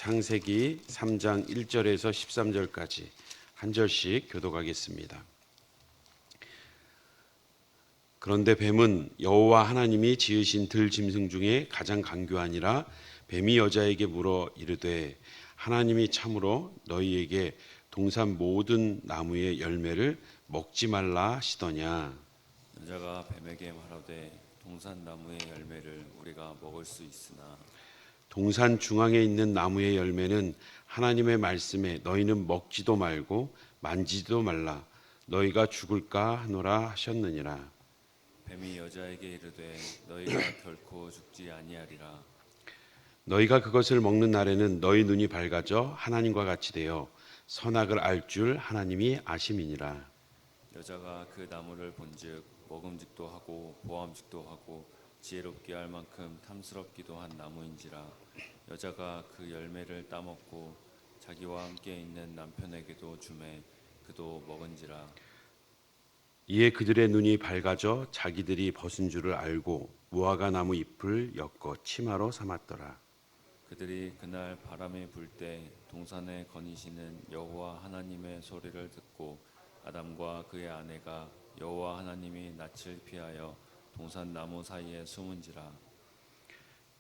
창세기 3장 1절에서 13절까지 한 절씩 교독하겠습니다. 그런데 뱀은 여호와 하나님이 지으신 들 짐승 중에 가장 간교하니라. 뱀이 여자에게 물어 이르되 하나님이 참으로 너희에게 동산 모든 나무의 열매를 먹지 말라 하시더냐. 여자가 뱀에게 말하되 동산 나무의 열매를 우리가 먹을 수 있으나 동산 중앙에 있는 나무의 열매는 하나님의 말씀에 너희는 먹지도 말고 만지지도 말라 너희가 죽을까 하노라 하셨느니라. 뱀이 여자에게 이르되 너희가 결코 죽지 아니하리라. 너희가 그것을 먹는 날에는 너희 눈이 밝아져 하나님과 같이 되어 선악을 알 줄 하나님이 아심이니라. 여자가 그 나무를 본즉 먹음직도 하고 보암직도 하고 지혜롭게 할 만큼 탐스럽기도 한 나무인지라. 여자가 그 열매를 따먹고 자기와 함께 있는 남편에게도 주매 그도 먹은지라. 이에 그들의 눈이 밝아져 자기들이 벗은 줄을 알고 무화과 나무 잎을 엮어 치마로 삼았더라. 그들이 그날 바람이 불 때 동산에 거니시는 여호와 하나님의 소리를 듣고 아담과 그의 아내가 여호와 하나님이 낯을 피하여 동산 나무 사이에 숨은지라.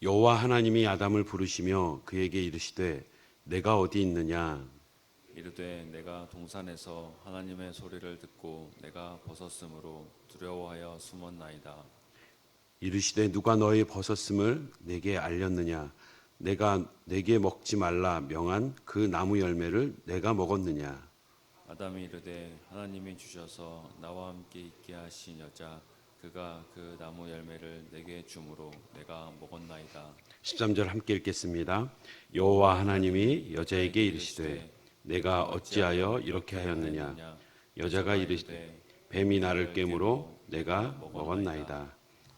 여호와 하나님이 아담을 부르시며 그에게 이르시되 내가 어디 있느냐. 이르되 내가 동산에서 하나님의 소리를 듣고 내가 벗었으므로 두려워하여 숨었나이다. 이르시되 누가 너희 벗었음을 내게 알렸느냐. 내가 내게 먹지 말라 명한 그 나무 열매를 내가 먹었느냐. 아담이 이르되 하나님이 주셔서 나와 함께 있게 하신 여자 그가 그 나무 열매를 내게 주므로 내가 먹었나이다. 13절 함께 읽겠습니다. 여호와 하나님이 여자에게 이르시되 내가 어찌하여 이렇게 하였느냐. 여자가 이르시되 뱀이 나를 깨므로 내가 먹었나이다.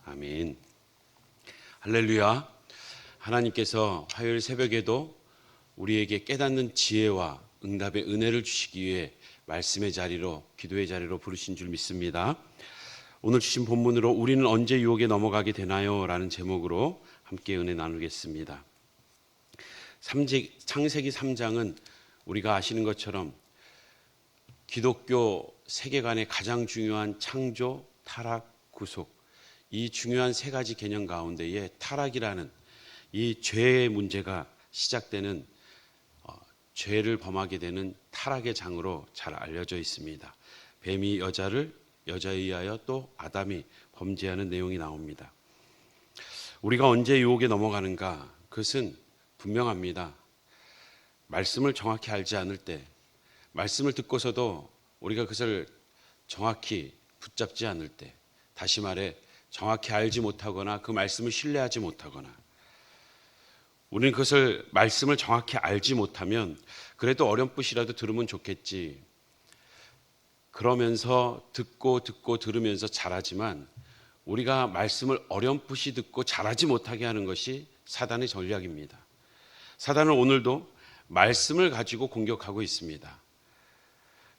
아멘. 할렐루야. 하나님께서 화요일 새벽에도 우리에게 깨닫는 지혜와 응답의 은혜를 주시기 위해 말씀의 자리로, 기도의 자리로 부르신 줄 믿습니다. 오늘 주신 본문으로 우리는 언제 유혹에 넘어가게 되나요? 라는 제목으로 함께 은혜 나누겠습니다. 창세기 3장은 우리가 아시는 것처럼 기독교 세계관의 가장 중요한 창조, 타락, 구속, 이 중요한 세 가지 개념 가운데에 타락이라는 이 죄의 문제가 시작되는 죄를 범하게 되는 타락의 장으로 잘 알려져 있습니다. 뱀이 여자에 의하여 또 아담이 범죄하는 내용이 나옵니다. 우리가 언제 유혹에 넘어가는가? 그것은 분명합니다. 말씀을 정확히 알지 않을 때, 말씀을 듣고서도 우리가 그것을 정확히 붙잡지 않을 때, 다시 말해 정확히 알지 못하거나 그 말씀을 신뢰하지 못하거나, 우리는 그것을 말씀을 정확히 알지 못하면 그래도 어렴풋이라도 들으면 좋겠지. 그러면서 듣고 들으면서 잘하지만 우리가 말씀을 어렴풋이 듣고 잘하지 못하게 하는 것이 사단의 전략입니다. 사단은 오늘도 말씀을 가지고 공격하고 있습니다.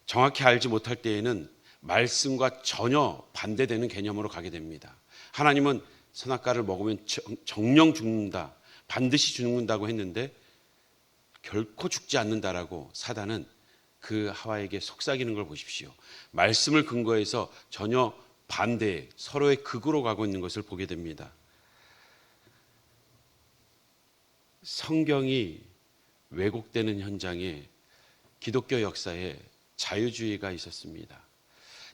정확히 알지 못할 때에는 말씀과 전혀 반대되는 개념으로 가게 됩니다. 하나님은 선악과를 먹으면 정령 죽는다, 반드시 죽는다고 했는데 결코 죽지 않는다라고 사단은 그 하와에게 속삭이는 걸 보십시오. 말씀을 근거해서 전혀 반대, 서로의 극으로 가고 있는 것을 보게 됩니다. 성경이 왜곡되는 현장에 기독교 역사에 자유주의가 있었습니다.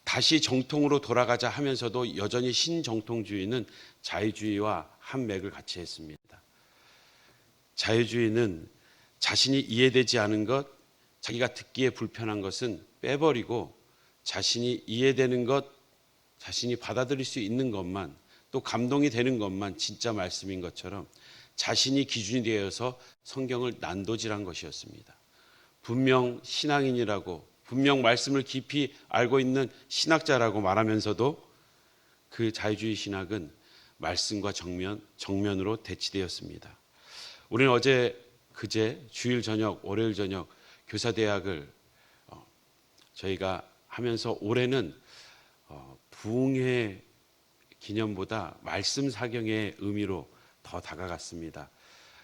다시 정통으로 돌아가자 하면서도 여전히 신정통주의는 자유주의와 한 맥을 같이 했습니다. 자유주의는 자신이 이해되지 않은 것, 자기가 듣기에 불편한 것은 빼버리고 자신이 이해되는 것, 자신이 받아들일 수 있는 것만, 또 감동이 되는 것만 진짜 말씀인 것처럼 자신이 기준이 되어서 성경을 난도질한 것이었습니다. 분명 신앙인이라고, 분명 말씀을 깊이 알고 있는 신학자라고 말하면서도 그 자유주의 신학은 말씀과 정면으로 대치되었습니다. 우리는 그제 주일 저녁, 월요일 저녁 교사대학을 저희가 하면서 올해는 부흥회 기념보다 말씀 사경의 의미로 더 다가갔습니다.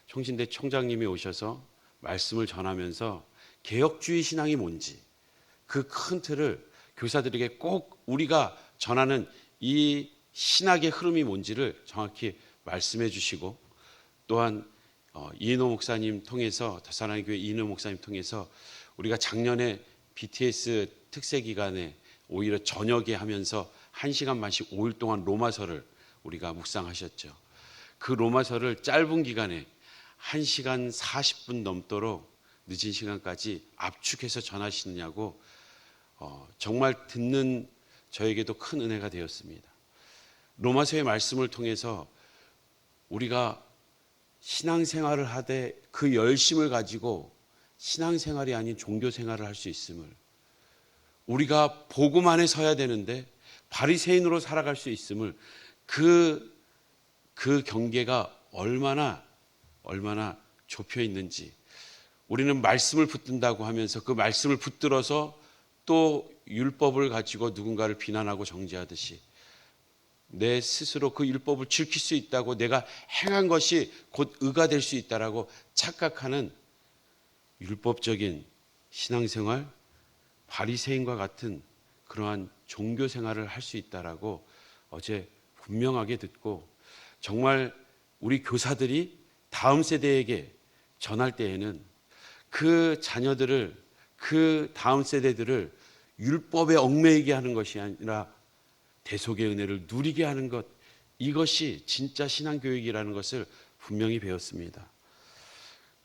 총신대 총장님이 오셔서 말씀을 전하면서 개혁주의 신앙이 뭔지 그 큰 틀을 교사들에게 꼭 우리가 전하는 이 신학의 흐름이 뭔지를 정확히 말씀해 주시고, 또한 이인호 목사님 통해서, 더사랑의 교회 이인호 목사님 통해서 우리가 작년에 BTS 특세 기간에 오히려 저녁에 하면서 1시간 반씩 5일 동안 로마서를 우리가 묵상하셨죠. 그 로마서를 짧은 기간에 1시간 40분 넘도록 늦은 시간까지 압축해서 전하시느냐고 정말 듣는 저에게도 큰 은혜가 되었습니다. 로마서의 말씀을 통해서 우리가 신앙생활을 하되 그 열심을 가지고 신앙생활이 아닌 종교생활을 할 수 있음을, 우리가 복음 안에 서야 되는데 바리새인으로 살아갈 수 있음을, 그 경계가 얼마나 좁혀 있는지, 우리는 말씀을 붙든다고 하면서 그 말씀을 붙들어서 또 율법을 가지고 누군가를 비난하고 정죄하듯이 내 스스로 그 율법을 지킬 수 있다고, 내가 행한 것이 곧 의가 될 수 있다라고 착각하는 율법적인 신앙생활, 바리새인과 같은 그러한 종교생활을 할 수 있다라고 어제 분명하게 듣고, 정말 우리 교사들이 다음 세대에게 전할 때에는 그 자녀들을, 그 다음 세대들을 율법에 얽매이게 하는 것이 아니라 대속의 은혜를 누리게 하는 것, 이것이 진짜 신앙교육이라는 것을 분명히 배웠습니다.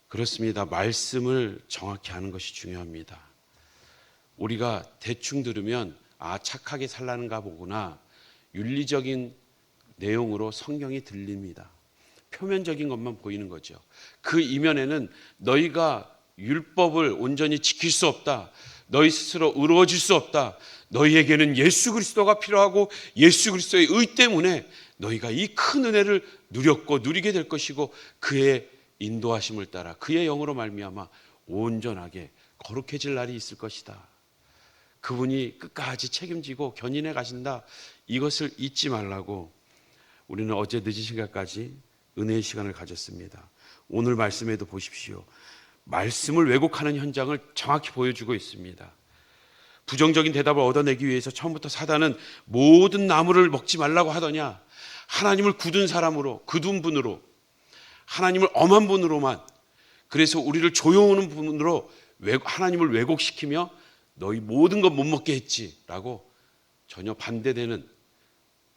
그렇습니다. 말씀을 정확히 하는 것이 중요합니다. 우리가 대충 들으면 착하게 살라는가 보구나, 윤리적인 내용으로 성경이 들립니다. 표면적인 것만 보이는 거죠. 그 이면에는 너희가 율법을 온전히 지킬 수 없다, 너희 스스로 의로워질 수 없다, 너희에게는 예수 그리스도가 필요하고 예수 그리스도의 의 때문에 너희가 이 큰 은혜를 누렸고 누리게 될 것이고, 그의 인도하심을 따라 그의 영으로 말미암아 온전하게 거룩해질 날이 있을 것이다. 그분이 끝까지 책임지고 견인해 가신다. 이것을 잊지 말라고 우리는 어제 늦은 시간까지 은혜의 시간을 가졌습니다. 오늘 말씀에도 보십시오. 말씀을 왜곡하는 현장을 정확히 보여주고 있습니다. 부정적인 대답을 얻어내기 위해서 처음부터 사단은 모든 나무를 먹지 말라고 하더냐, 하나님을 굳은 사람으로, 굳은 분으로, 하나님을 엄한 분으로만, 그래서 우리를 조여오는 분으로 하나님을 왜곡시키며 너희 모든 것 못 먹게 했지라고 전혀 반대되는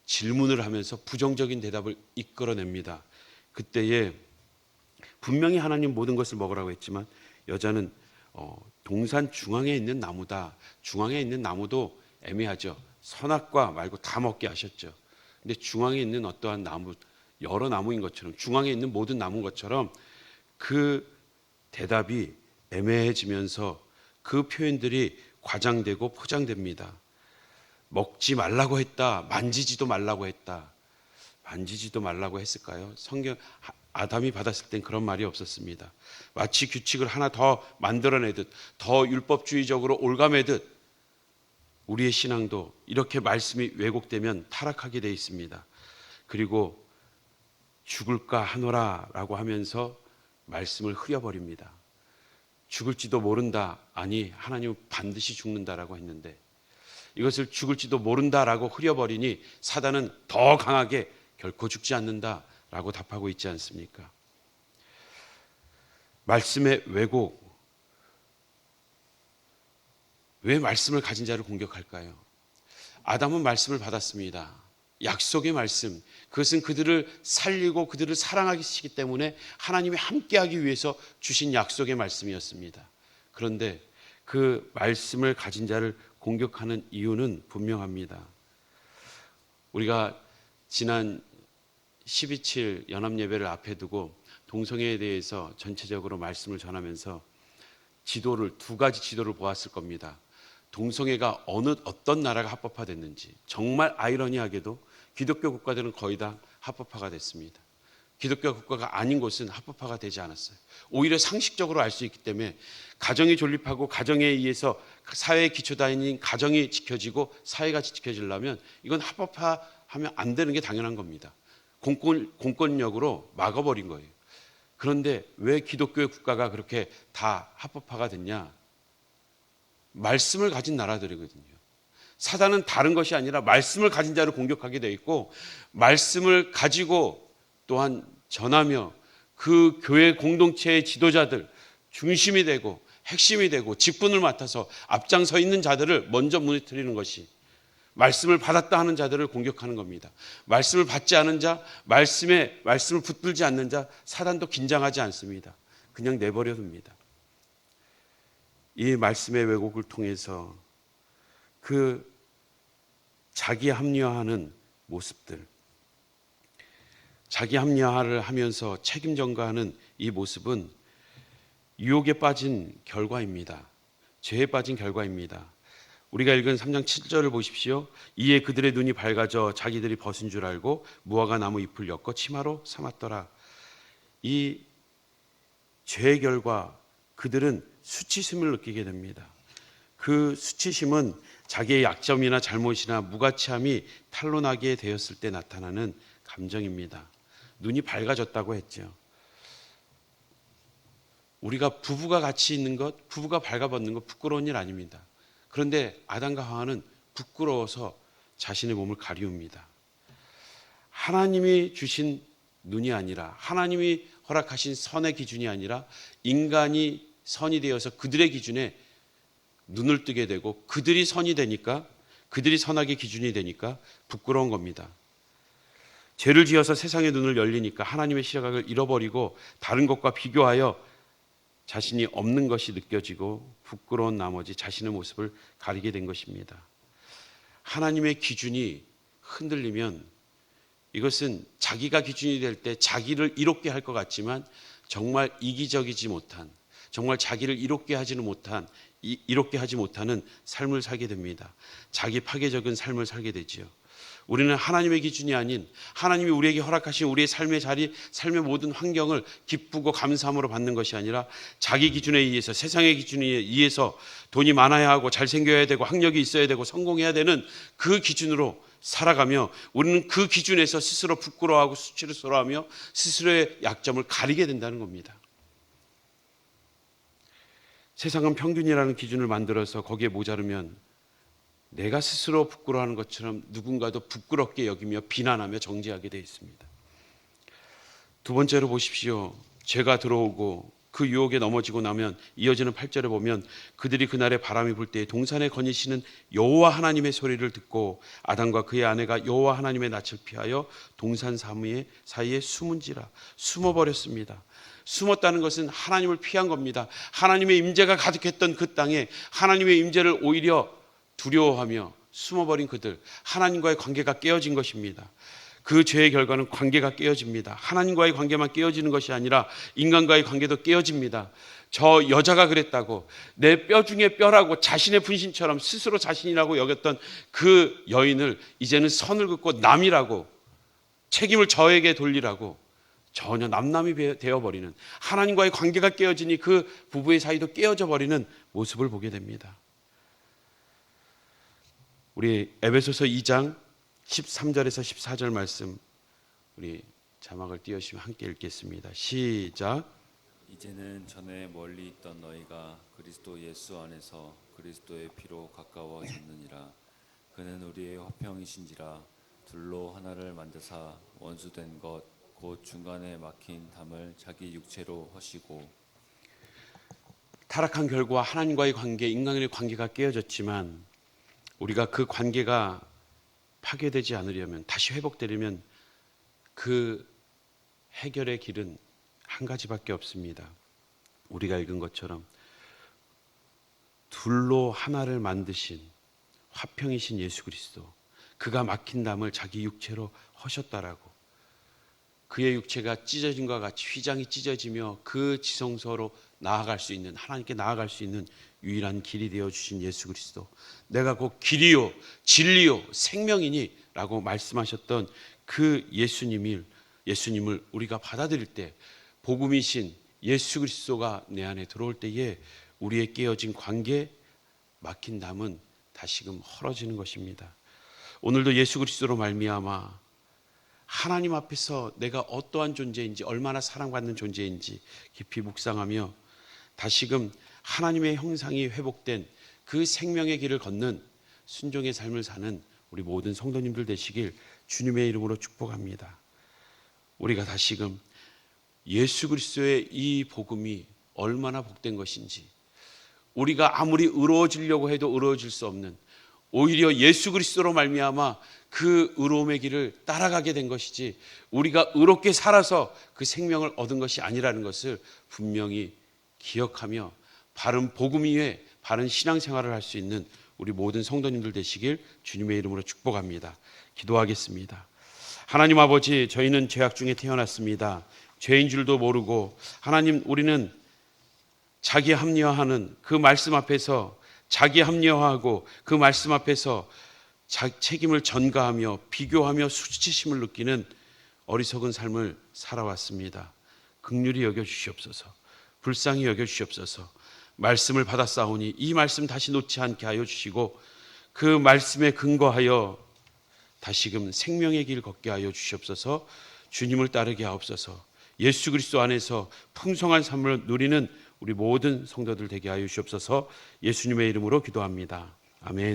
질문을 하면서 부정적인 대답을 이끌어냅니다. 그때에 분명히 하나님 모든 것을 먹으라고 했지만 여자는 동산 중앙에 있는 나무다. 중앙에 있는 나무도 애매하죠. 선악과 말고 다 먹게 하셨죠. 근데 중앙에 있는 어떠한 나무, 여러 나무인 것처럼, 중앙에 있는 모든 나무인 것처럼 그 대답이 애매해지면서 그 표현들이 과장되고 포장됩니다. 먹지 말라고 했다, 만지지도 말라고 했다. 만지지도 말라고 했을까요? 성경 아담이 받았을 땐 그런 말이 없었습니다. 마치 규칙을 하나 더 만들어내듯, 더 율법주의적으로 올가매듯 우리의 신앙도 이렇게 말씀이 왜곡되면 타락하게 돼 있습니다. 그리고 죽을까 하노라라고 하면서 말씀을 흐려버립니다. 죽을지도 모른다, 아니 하나님은 반드시 죽는다라고 했는데 이것을 죽을지도 모른다라고 흐려버리니 사단은 더 강하게 결코 죽지 않는다라고 답하고 있지 않습니까? 말씀의 왜곡, 왜 말씀을 가진 자를 공격할까요? 아담은 말씀을 받았습니다. 약속의 말씀, 그것은 그들을 살리고 그들을 사랑하기 때문에 하나님이 함께하기 위해서 주신 약속의 말씀이었습니다. 그런데 그 말씀을 가진 자를 공격하는 이유는 분명합니다. 우리가 지난 12.7 연합예배를 앞에 두고 동성애에 대해서 전체적으로 말씀을 전하면서 두 가지 지도를 보았을 겁니다. 동성애가 어떤 나라가 합법화됐는지. 정말 아이러니하게도 기독교 국가들은 거의 다 합법화가 됐습니다. 기독교 국가가 아닌 곳은 합법화가 되지 않았어요. 오히려 상식적으로 알 수 있기 때문에 가정이 존립하고 가정에 의해서 사회의 기초다인 가정이 지켜지고 사회가 지켜지려면 이건 합법화하면 안 되는 게 당연한 겁니다. 공권력으로 막아버린 거예요. 그런데 왜 기독교의 국가가 그렇게 다 합법화가 됐냐? 말씀을 가진 나라들이거든요. 사단은 다른 것이 아니라 말씀을 가진 자를 공격하게 돼 있고, 말씀을 가지고 또한 전하며 그 교회 공동체의 지도자들, 중심이 되고 핵심이 되고 직분을 맡아서 앞장서 있는 자들을 먼저 무너뜨리는 것이, 말씀을 받았다 하는 자들을 공격하는 겁니다. 말씀을 받지 않은 자, 말씀을 붙들지 않는 자, 사단도 긴장하지 않습니다. 그냥 내버려 둡니다. 이 말씀의 왜곡을 통해서 그 자기 합리화하는 모습들, 자기 합리화를 하면서 책임 전가하는 이 모습은 유혹에 빠진 결과입니다. 죄에 빠진 결과입니다. 우리가 읽은 3장 7절을 보십시오. 이에 그들의 눈이 밝아져 자기들이 벗은 줄 알고 무화과 나무 잎을 엮어 치마로 삼았더라. 이 죄의 결과, 그들은 수치심을 느끼게 됩니다. 그 수치심은 자기의 약점이나 잘못이나 무가치함이 탄로나게 되었을 때 나타나는 감정입니다. 눈이 밝아졌다고 했죠. 우리가 부부가 같이 있는 것, 부부가 밝아벗는 것 부끄러운 일 아닙니다. 그런데 아담과 하와는 부끄러워서 자신의 몸을 가리웁니다. 하나님이 주신 눈이 아니라, 하나님이 허락하신 선의 기준이 아니라 인간이 선이 되어서 그들의 기준에 눈을 뜨게 되고, 그들이 선이 되니까, 그들이 선악의 기준이 되니까 부끄러운 겁니다. 죄를 지어서 세상의 눈을 열리니까 하나님의 시각을 잃어버리고 다른 것과 비교하여 자신이 없는 것이 느껴지고 부끄러운 나머지 자신의 모습을 가리게 된 것입니다. 하나님의 기준이 흔들리면 이것은 자기가 기준이 될 때 자기를 이롭게 할 것 같지만 정말 이기적이지 못한, 정말 자기를 이롭게 하지 못하는 삶을 살게 됩니다. 자기 파괴적인 삶을 살게 되지요. 우리는 하나님의 기준이 아닌, 하나님이 우리에게 허락하신 우리의 삶의 자리, 삶의 모든 환경을 기쁘고 감사함으로 받는 것이 아니라 자기 기준에 의해서, 세상의 기준에 의해서 돈이 많아야 하고 잘생겨야 되고 학력이 있어야 되고 성공해야 되는 그 기준으로 살아가며, 우리는 그 기준에서 스스로 부끄러워하고 수치스러워하며 스스로의 약점을 가리게 된다는 겁니다. 세상은 평균이라는 기준을 만들어서 거기에 모자르면 내가 스스로 부끄러워하는 것처럼 누군가도 부끄럽게 여기며 비난하며 정죄하게 되어 있습니다. 두 번째로 보십시오. 죄가 들어오고 그 유혹에 넘어지고 나면 이어지는 8절에 보면 그들이 그날에 바람이 불 때 동산에 거니시는 여호와 하나님의 소리를 듣고 아담과 그의 아내가 여호와 하나님의 낯을 피하여 동산 사이에 숨은지라. 숨어버렸습니다. 숨었다는 것은 하나님을 피한 겁니다. 하나님의 임재가 가득했던 그 땅에 하나님의 임재를 오히려 두려워하며 숨어버린 그들, 하나님과의 관계가 깨어진 것입니다. 그 죄의 결과는 관계가 깨어집니다. 하나님과의 관계만 깨어지는 것이 아니라 인간과의 관계도 깨어집니다. 저 여자가 그랬다고, 내 뼈 중에 뼈라고 자신의 분신처럼 스스로 자신이라고 여겼던 그 여인을 이제는 선을 긋고 남이라고, 책임을 저에게 돌리라고 전혀 남남이 되어버리는, 하나님과의 관계가 깨어지니 그 부부의 사이도 깨어져 버리는 모습을 보게 됩니다. 우리 에베소서 2장 13절에서 14절 말씀, 우리 자막을 띄우시면 함께 읽겠습니다. 시작. 이제는 전에 멀리 있던 너희가 그리스도 예수 안에서 그리스도의 피로 가까워졌느니라. 그는 우리의 화평이신지라. 둘로 하나를 만드사 원수된 것 곧 중간에 막힌 담을 자기 육체로 허시고. 타락한 결과 하나님과의 관계, 인간의 관계가 깨어졌지만 우리가 그 관계가 파괴되지 않으려면, 다시 회복되려면 그 해결의 길은 한 가지밖에 없습니다. 우리가 읽은 것처럼 둘로 하나를 만드신 화평이신 예수 그리스도, 그가 막힌 담을 자기 육체로 허셨다라고. 그의 육체가 찢어진 것과 같이 휘장이 찢어지며 그 지성소로 나아갈 수 있는, 하나님께 나아갈 수 있는 유일한 길이 되어주신 예수 그리스도, 내가 곧 길이요 진리요 생명이니 라고 말씀하셨던 그 예수님을 우리가 받아들일 때, 복음이신 예수 그리스도가 내 안에 들어올 때에 우리의 깨어진 관계, 막힌 담은 다시금 헐어지는 것입니다. 오늘도 예수 그리스도로 말미암아 하나님 앞에서 내가 어떠한 존재인지, 얼마나 사랑받는 존재인지 깊이 묵상하며 다시금 하나님의 형상이 회복된 그 생명의 길을 걷는 순종의 삶을 사는 우리 모든 성도님들 되시길 주님의 이름으로 축복합니다. 우리가 다시금 예수 그리스도의 이 복음이 얼마나 복된 것인지, 우리가 아무리 의로워지려고 해도 의로워질 수 없는, 오히려 예수 그리스도로 말미암아 그 의로움의 길을 따라가게 된 것이지 우리가 의롭게 살아서 그 생명을 얻은 것이 아니라는 것을 분명히 기억하며 바른 복음 위에 바른 신앙생활을 할 수 있는 우리 모든 성도님들 되시길 주님의 이름으로 축복합니다. 기도하겠습니다. 하나님 아버지, 저희는 죄악 중에 태어났습니다. 죄인 줄도 모르고, 하나님, 우리는 자기 합리화하는 그 말씀 앞에서 자기 합리화하고 그 말씀 앞에서 책임을 전가하며 비교하며 수치심을 느끼는 어리석은 삶을 살아왔습니다. 긍휼히 여겨주시옵소서. 불쌍히 여겨주시옵소서. 말씀을 받았사오니 이 말씀 다시 놓지 않게 하여 주시고 그 말씀에 근거하여 다시금 생명의 길 걷게 하여 주시옵소서. 주님을 따르게 하옵소서. 예수 그리스도 안에서 풍성한 삶을 누리는 우리 모든 성도들 되게 하여 주시옵소서. 예수님의 이름으로 기도합니다. 아멘.